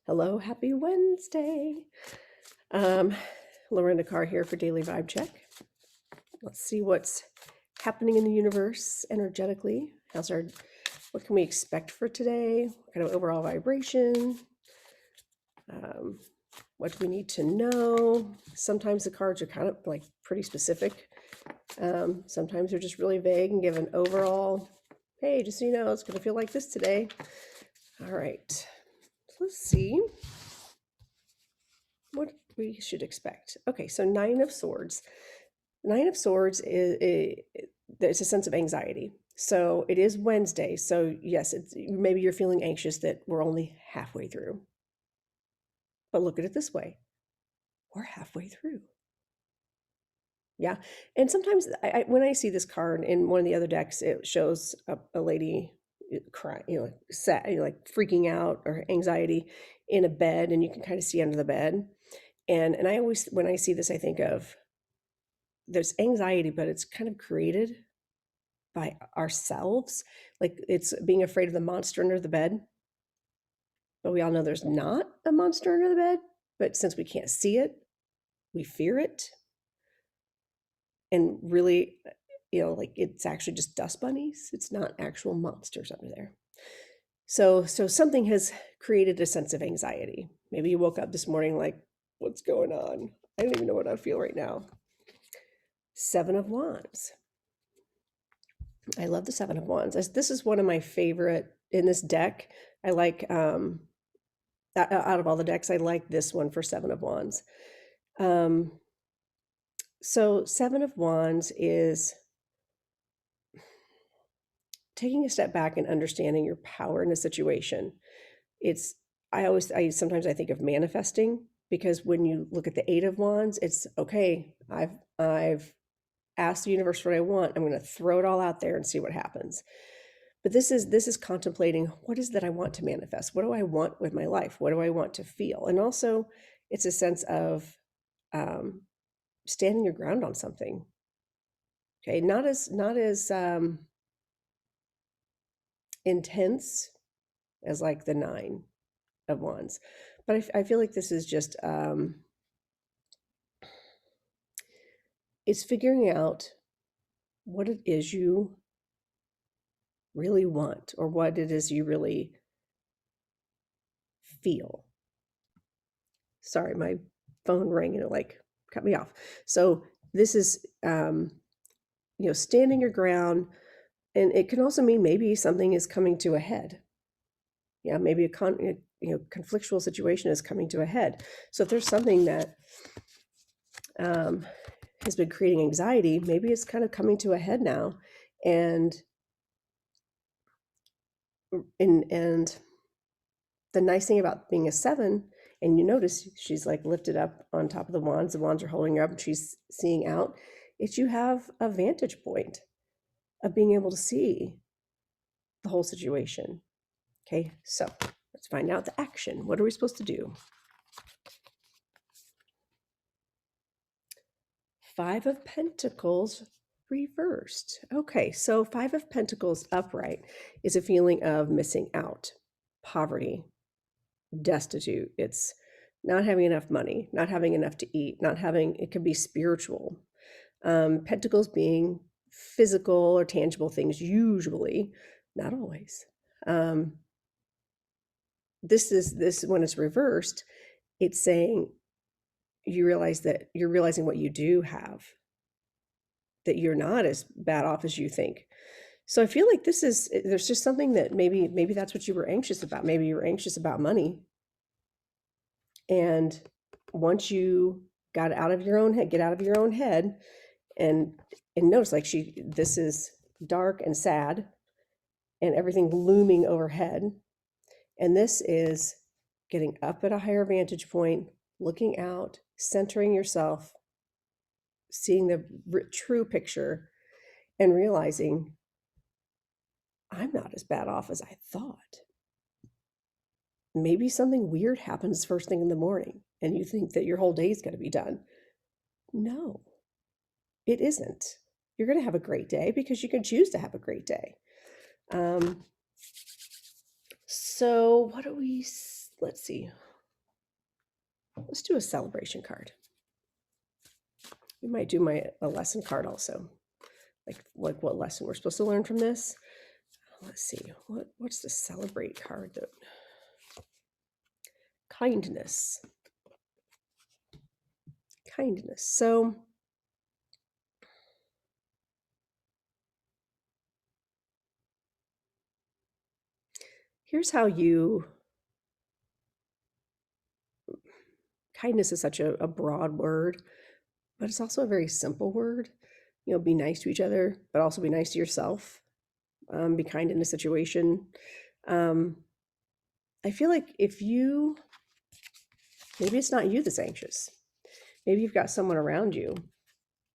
Hello, happy Wednesday. Um, Lorinda Carr here for Daily Vibe Check. Let's see what's happening in the universe energetically. What can we expect for today? What kind of overall vibration? Um, what do we need to know? Sometimes the cards are kind of like pretty specific. Sometimes they're just really vague and give an overall, hey, just so you know, it's going to feel like this today. All right, so let's see what we should expect. Okay, so Nine of Swords. Nine of Swords there's a sense of anxiety. So it is Wednesday. So yes, maybe you're feeling anxious that we're only halfway through. But look at it this way: we're halfway through. Yeah, and sometimes when I see this card in one of the other decks, it shows a lady crying, sad, like freaking out or anxiety in a bed, and you can kind of see under the bed. And I always, when I see this, I think of there's anxiety, but it's kind of created by ourselves. Like it's being afraid of the monster under the bed. But we all know there's not a monster under the bed. But since we can't see it, we fear it. And really, like it's actually just dust bunnies. It's not actual monsters under there. So something has created a sense of anxiety. Maybe you woke up this morning like, what's going on? I don't even know what I feel right now. Seven of Wands. I love the Seven of Wands. This is one of my favorite in this deck. I like, out of all the decks, I like this one for Seven of Wands. So Seven of Wands is taking a step back and understanding your power in a situation. Sometimes I think of manifesting, because when you look at the Eight of Wands, it's okay. I've asked the universe what I want. I'm going to throw it all out there and see what happens. But this is contemplating, what is that I want to manifest? What do I want with my life? What do I want to feel? And also, it's a sense of standing your ground on something. Okay, not as intense as like the Nine of Wands, but I feel like this is just it's figuring out what it is you really want, or what it is you really feel. Sorry, my phone rang and it like cut me off. So this is standing your ground, and it can also mean maybe something is coming to a head. Yeah, maybe a conflictual situation is coming to a head. So if there's something that has been creating anxiety, maybe it's kind of coming to a head now. And the nice thing about being a seven, and you notice she's like lifted up on top of the wands are holding her up, and she's seeing out, is you have a vantage point of being able to see the whole situation. Okay, so let's find out the action. What are we supposed to do? Five of Pentacles reversed. Okay, so Five of Pentacles upright is a feeling of missing out, poverty, destitute. It's not having enough money, not having enough to eat, it could be spiritual. Pentacles being physical or tangible things, usually, not always. This when it's reversed, it's saying you realize that you're realizing what you do have, that you're not as bad off as you think. So I feel like there's just something that maybe that's what you were anxious about. Maybe you were anxious about money. And once you get out of your own head and notice, like, this is dark and sad and everything looming overhead. And this is getting up at a higher vantage point, looking out, centering yourself, seeing the true picture, and realizing I'm not as bad off as I thought. Maybe something weird happens first thing in the morning and you think that your whole day is going to be done. No, it isn't. You're going to have a great day because you can choose to have a great day. So let's see. Let's do a celebration card. We might do a lesson card also, like what lesson we're supposed to learn from this. Let's see, what's the celebrate card? Kindness. Kindness. So here's how kindness is such a broad word, but it's also a very simple word. Be nice to each other, but also be nice to yourself. Be kind in a situation. I feel like maybe it's not you that's anxious. Maybe you've got someone around you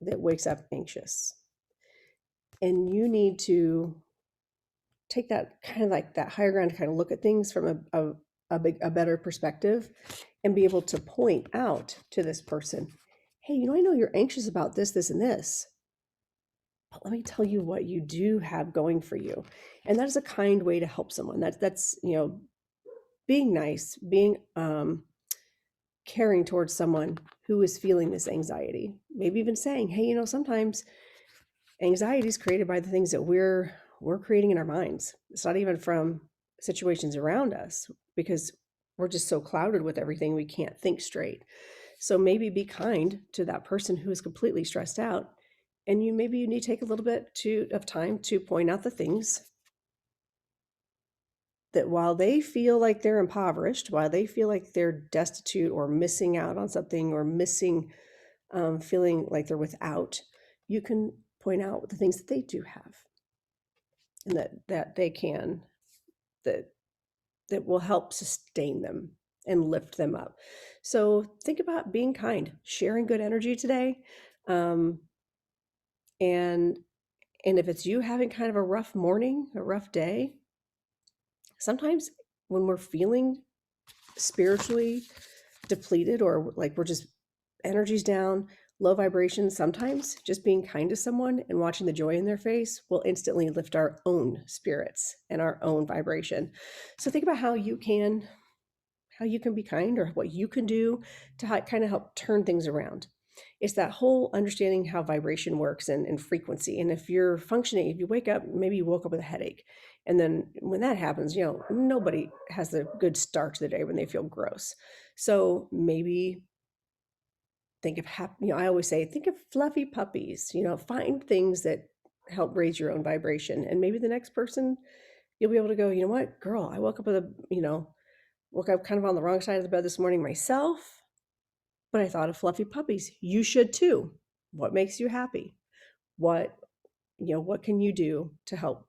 that wakes up anxious. And you need to take that kind of like that higher ground to kind of look at things from a better perspective and be able to point out to this person, hey, I know you're anxious about this, this, and this, but let me tell you what you do have going for you. And that is a kind way to help someone. That's being nice, being caring towards someone who is feeling this anxiety. Maybe even saying, hey, sometimes anxiety is created by the things that we're creating in our minds. It's not even from situations around us, because we're just so clouded with everything we can't think straight. So maybe be kind to that person who is completely stressed out, and maybe you need to take a little bit of time to point out the things that, while they feel like they're impoverished, while they feel like they're destitute or missing out on something, or feeling like they're without, you can point out the things that they do have, and that they can, that will help sustain them and lift them up. So think about being kind, sharing good energy today. And if it's you having kind of a rough morning, a rough day, sometimes when we're feeling spiritually depleted, or like we're just energy's down, low vibration, sometimes just being kind to someone and watching the joy in their face will instantly lift our own spirits and our own vibration. So think about how you can be kind, or what you can do to kind of help turn things around. It's that whole understanding how vibration works and frequency. And if you're functioning, if you wake up, maybe you woke up with a headache, and then when that happens, nobody has a good start to the day when they feel gross. So maybe think of I always say, think of fluffy puppies. Find things that help raise your own vibration, and maybe the next person, you'll be able to go, what, girl, I woke up woke up kind of on the wrong side of the bed this morning myself, but I thought of fluffy puppies. You should too. What makes you happy? What can you do to help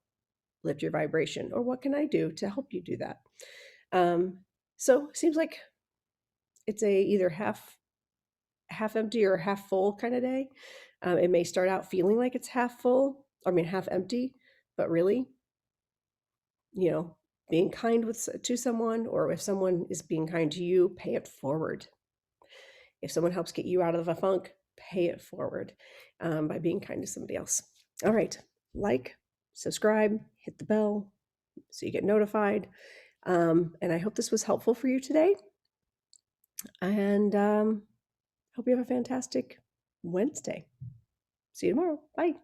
lift your vibration? Or what can I do to help you do that? So seems like it's either half empty or half full kind of day. It may start out feeling like it's half full, half empty, but really, being kind to someone, or if someone is being kind to you, pay it forward. If someone helps get you out of a funk, pay it forward by being kind to somebody else. All right, like, subscribe, hit the bell so you get notified. And I hope this was helpful for you today. And hope you have a fantastic Wednesday. See you tomorrow. Bye.